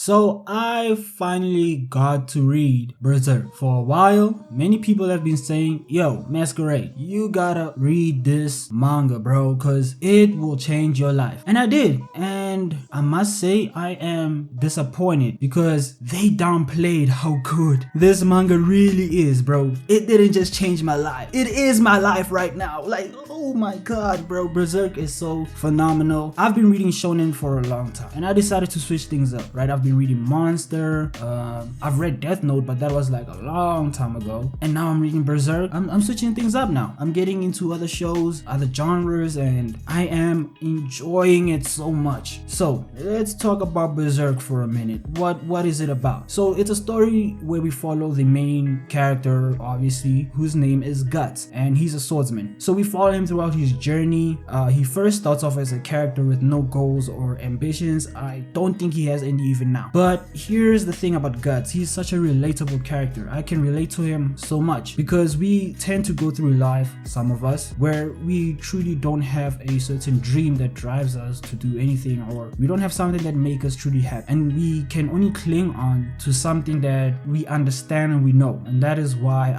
So I finally got to read Berserk. For a while, many people have been saying, yo, Masquerade, you gotta read this manga, bro, cause it will change your life. And I did. And I must say I am disappointed because they downplayed how good this manga really is, bro. It didn't just change my life. It is my life right now. Like, oh my god, bro. Berserk is so phenomenal. I've been reading shonen for a long time and I decided to switch things up, right? I've been reading Monster, I've read Death Note, but that was like a long time ago, and now I'm reading Berserk. I'm switching things up now. I'm getting into other shows, other genres, and I am enjoying it so much. So let's talk about Berserk for a minute. What is it about? So it's a story where we follow the main character, obviously, whose name is Guts, and he's a swordsman. So we follow him throughout his journey. He first starts off as a character with no goals or ambitions. I don't think he has any even now. But here's the thing about Guts. He's such a relatable character. I can relate to him so much because we tend to go through life, some of us, where we truly don't have a certain dream that drives us to do anything, or we don't have something that makes us truly happy, and we can only cling on to something that we understand and we know. And that is why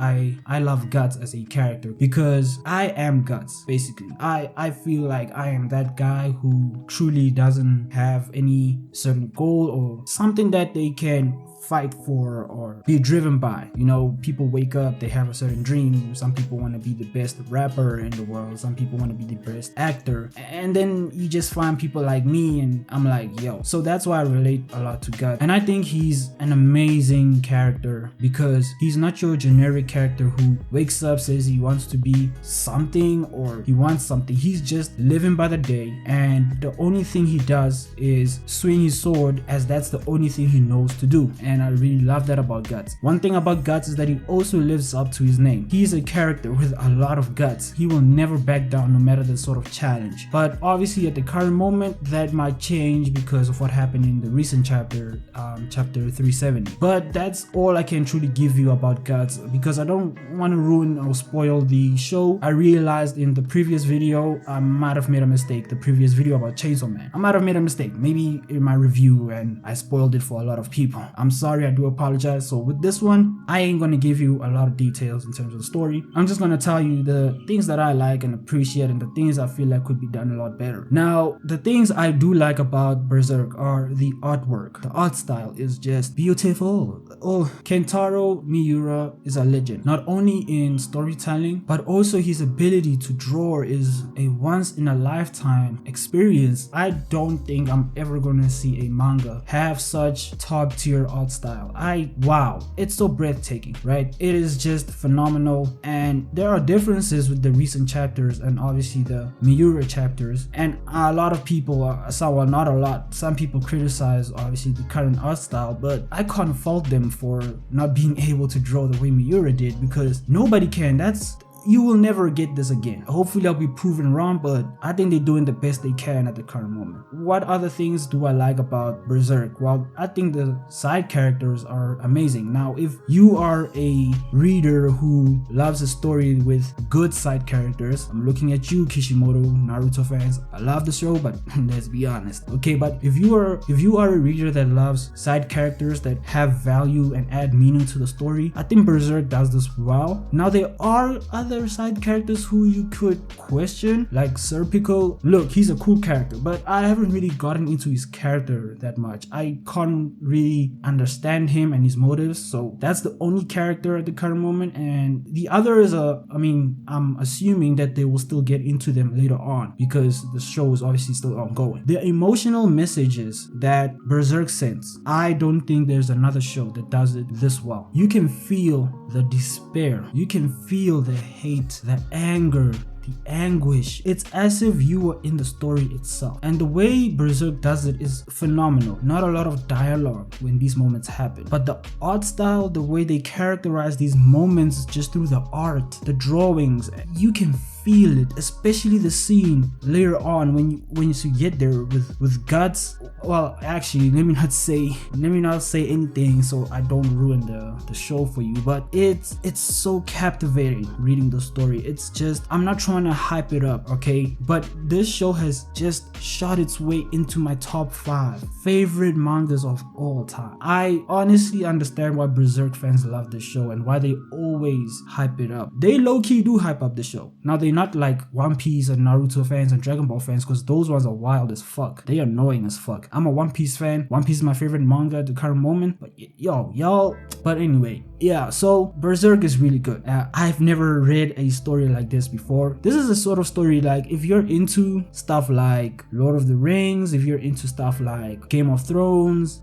I love Guts as a character, because I am Guts, basically. I feel like I am that guy who truly doesn't have any certain goal or something that they can fight for or be driven by. You know, people wake up, they have a certain dream. Some people want to be the best rapper in the world, some people want to be the best actor, and then you just find people like me and I'm like, yo. So that's why I relate a lot to God, and I think he's an amazing character because he's not your generic character who wakes up, says he wants to be something or he wants something. He's just living by the day, and the only thing he does is swing his sword, as that's the only thing he knows to do. And I really love that about Guts. One thing about Guts is that he also lives up to his name. He's a character with a lot of guts. He will never back down no matter the sort of challenge. But obviously at the current moment that might change because of what happened in the recent chapter, chapter 370. But that's all I can truly give you about Guts, because I don't want to ruin or spoil the show. I realized in the previous video I might have made a mistake. The previous video about Chainsaw Man, I might have made a mistake maybe in my review, and I spoiled it for a lot of people. I'm sorry, I do apologize. So with this one, I ain't gonna give you a lot of details in terms of the story. I'm just gonna tell you the things that I like and appreciate and the things I feel like could be done a lot better. Now, the things I do like about Berserk are the artwork. The art style is just beautiful. Oh, Kentaro Miura is a legend, not only in storytelling, but also his ability to draw is a once in a lifetime experience. I don't think I'm ever gonna see a manga have such top tier art style. Wow, it's so breathtaking, right? It is just phenomenal, and there are differences with the recent chapters and obviously the Miura chapters, and a lot of people, not a lot, some people criticize obviously the current art style, but I can't fault them for not being able to draw the way Miura did, because nobody can. You will never get this again. Hopefully I'll be proven wrong, but I think they're doing the best they can at the current moment. What other things do I like about Berserk? Well, I think the side characters are amazing. Now, if you are a reader who loves a story with good side characters, I'm looking at you, Kishimoto, Naruto fans. I love the show, but let's be honest. Okay, but if you are a reader that loves side characters that have value and add meaning to the story, I think Berserk does this well. Now, there are other side characters who you could question, like Sir Pickle. Look, he's a cool character, but I haven't really gotten into his character that much. I can't really understand him and his motives, so that's the only character at the current moment. And the other is I'm assuming that they will still get into them later on because the show is obviously still ongoing. The emotional messages that Berserk sends, I don't think there's another show that does it this well. You can feel the despair, you can feel the hate, the anger, the anguish. It's as if you were in the story itself. And the way Berserk does it is phenomenal. Not a lot of dialogue when these moments happen, but the art style, the way they characterize these moments just through the art, the drawings, you can feel it, especially the scene later on when you get there with Guts. Well, actually, let me not say anything so I don't ruin the show for you, but it's so captivating reading the story. It's just, I'm not trying to hype it up, okay, but this show has just shot its way into my top 5 favorite mangas of all time. I honestly understand why Berserk fans love this show and why they always hype it up. They low-key do hype up the show. Now, they're not like One Piece and Naruto fans and Dragon Ball fans, because those ones are wild as fuck. They are annoying as fuck. I'm a One Piece fan. One Piece is my favorite manga at the current moment, but y'all. But anyway, yeah, so Berserk is really good. I've never read a story like this before. This is a sort of story like, if you're into stuff like Lord of the Rings, if you're into stuff like Game of Thrones,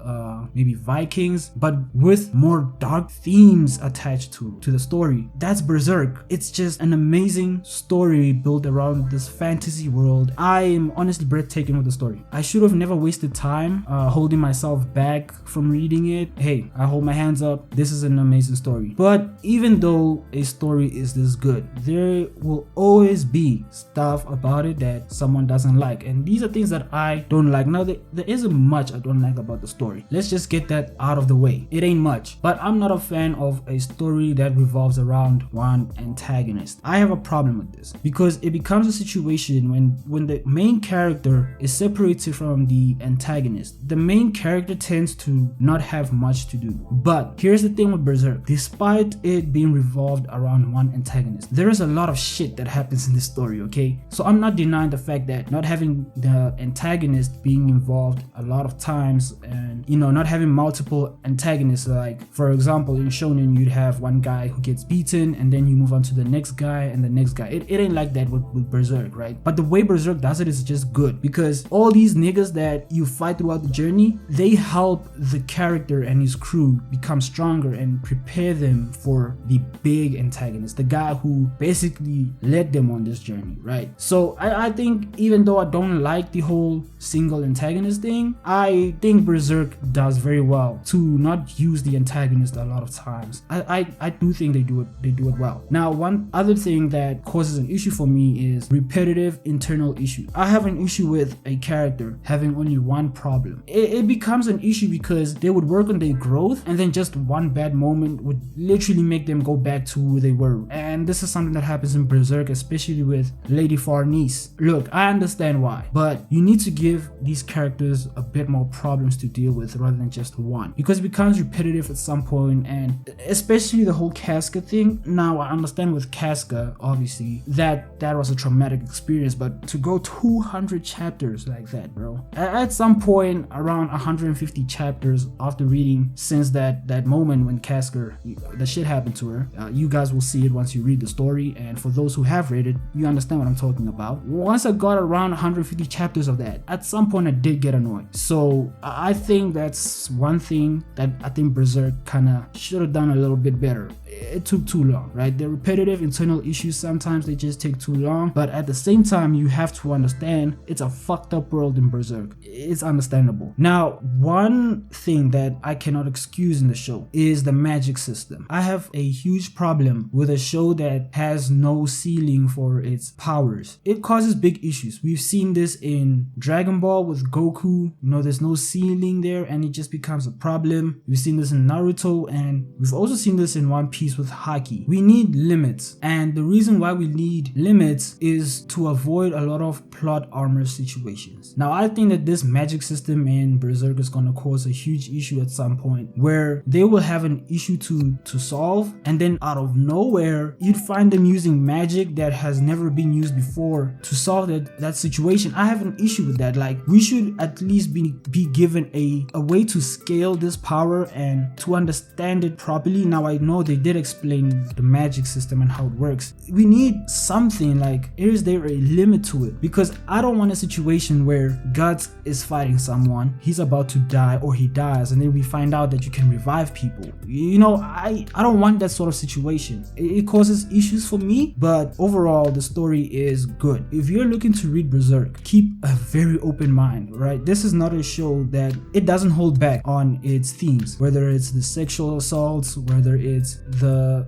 maybe Vikings, but with more dark themes attached to the story, that's Berserk. It's just an amazing story built around this fantasy world. I am honestly breathtaking with the story. I should have never wasted time holding myself back from reading it. Hey, I hold my hands up. This is an amazing story. But even though a story is this good, there will always be stuff about it that someone doesn't like, and these are things that I don't like. Now, there isn't much I don't like about the story. Let's just get that out of the way. It ain't much, but I'm not a fan of a story that revolves around one antagonist. I have a problem with this because it becomes a situation when the main character is separated from the antagonist. The main character tends to not have much to do. But here's the thing with Berserk. Despite it being revolved around one antagonist, there is a lot of shit that happens in this story, okay? So I'm not denying the fact that not having the antagonist being involved a lot of times, and not having multiple antagonists, like for example in shonen you'd have one guy who gets beaten and then you move on to the next guy and the next guy. It ain't like that with Berserk, right? But the way Berserk does it is just good, because all these niggas that you fight throughout the journey, they help the character and his crew become stronger and prepare them for the big antagonist, the guy who basically led them on this journey, right? So I think, even though I don't like the whole single antagonist thing, I think Berserk does very well to not use the antagonist a lot of times. I do think they do it well. Now, one other thing that causes an issue for me is repetitive internal issues. I have an issue with a character having only one problem. It becomes an issue because they would work on their growth, and then just one bad moment would literally make them go back to who they were. And this is something that happens in Berserk, especially with Lady Farnese. Look, I understand why, but you need to give these characters a bit more problems to deal with rather than just one, because it becomes repetitive at some point. And especially the whole Casca thing. Now, I understand with Casca, obviously, that was a traumatic experience, but to go 200 chapters like that, bro, at some point around 150 chapters after reading, since that moment when Casca, the shit happened to her, you guys will see it once you read the story, and for those who have read it, you understand what I'm talking about. Once I got around 150 chapters of that, at some point I did get annoyed. So I think that's one thing that I think Berserk kind of should have done a little bit better. It took too long, right? The repetitive internal issues, sometimes they just take too long, but at the same time you have to understand it's a fucked up world in Berserk. It's understandable. Now, one thing that I cannot excuse in the show is the magic system. I have a huge problem with a show that has no ceiling for its powers. It causes big issues. We've seen this in Dragon Ball with Goku. There's no ceiling there and it just becomes a problem. We've seen this in Naruto, and we've also seen this in One Piece with Haki. We need limits, and the reason why we need limits is to avoid a lot of plot armor situations. Now, I think that this magic system in Berserk is going to cause a huge issue at some point, where they will have an issue to solve, and then out of nowhere you'd find them using magic that has never been used before to solve that situation. I have an issue with that. Like, we should at least be given a way to scale this power and to understand it properly. Now, I know they did explain the magic system and how it works. We need something like, is there a limit to it? Because I don't want a situation where Guts is fighting someone, he's about to die or he dies, and then we find out that you can revive people. I don't want that sort of situation. It causes issues for me, but overall the story is good. If you're looking to read Berserk, keep a very open mind, right? This is not a show that it doesn't hold back on its themes, whether it's the sexual assaults, whether it's the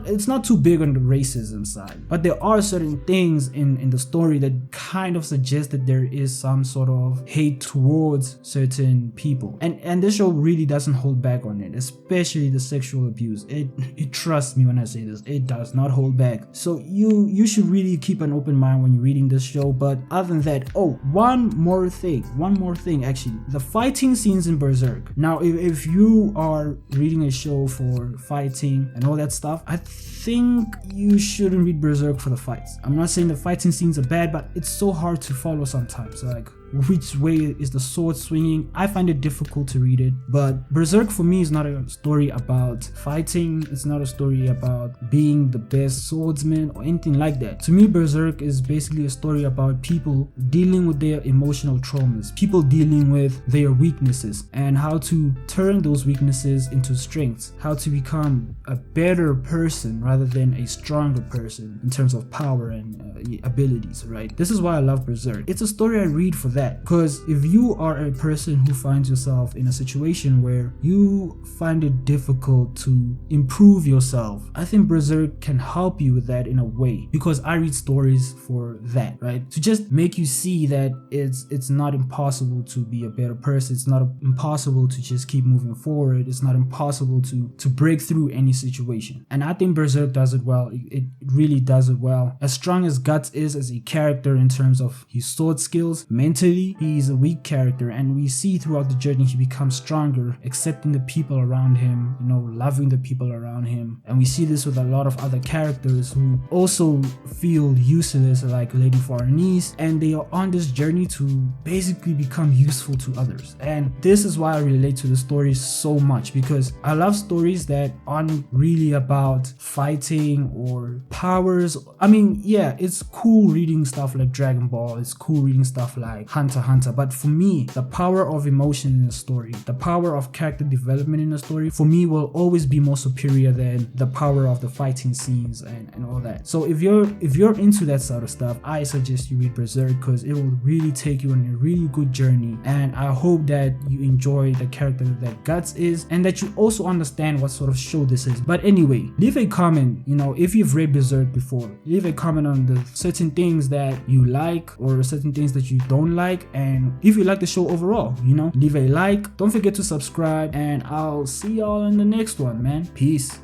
it's not too big on the racism side, but there are certain things in the story that kind of suggest that there is some sort of hate towards certain people, and this show really doesn't hold back on it, especially the sexual abuse. It trusts me when I say this, it does not hold back. So you should really keep an open mind when you're reading this show. But other than that, one more thing actually, the fighting scenes in Berserk. Now if you are reading a show for fighting and all that stuff, I think you shouldn't read Berserk for the fights. I'm not saying the fighting scenes are bad, but it's so hard to follow sometimes. Like, which way is the sword swinging? I find it difficult to read it. But Berserk for me is not a story about fighting. It's not a story about being the best swordsman or anything like that. To me, Berserk is basically a story about people dealing with their emotional traumas, people dealing with their weaknesses, and how to turn those weaknesses into strengths, how to become a better person rather than a stronger person in terms of power and abilities, right? This is why I love Berserk. It's a story I read for that, because if you are a person who finds yourself in a situation where you find it difficult to improve yourself, I think Berserk can help you with that in a way, because I read stories for that, right? To just make you see that it's not impossible to be a better person. It's not impossible to just keep moving forward. It's not impossible to break through any situation. And I think Berserk does it well. It really does it well. As strong as Guts is as a character in terms of his sword skills, mentally he's a weak character, and we see throughout the journey he becomes stronger, accepting the people around him, loving the people around him. And we see this with a lot of other characters who also feel useless, like Lady Foreignese, and they are on this journey to basically become useful to others. And this is why I relate to the story so much, because I love stories that aren't really about fighting or powers. I mean, yeah, it's cool reading stuff like Dragon Ball, it's cool reading stuff like Hunter x Hunter, but for me, the power of emotion in a story, the power of character development in a story, for me will always be more superior than the power of the fighting scenes and all that. So if you're into that sort of stuff, I suggest you read Berserk, because it will really take you on a really good journey. And I hope that you enjoy the character that Guts is, and that you also understand what sort of show this is. But anyway, leave a comment, if you've read Berserk before. Leave a comment on the certain things that you like or certain things that you don't like, and if you like the show overall, leave a like. Don't forget to subscribe, and I'll see y'all in the next one, man. Peace.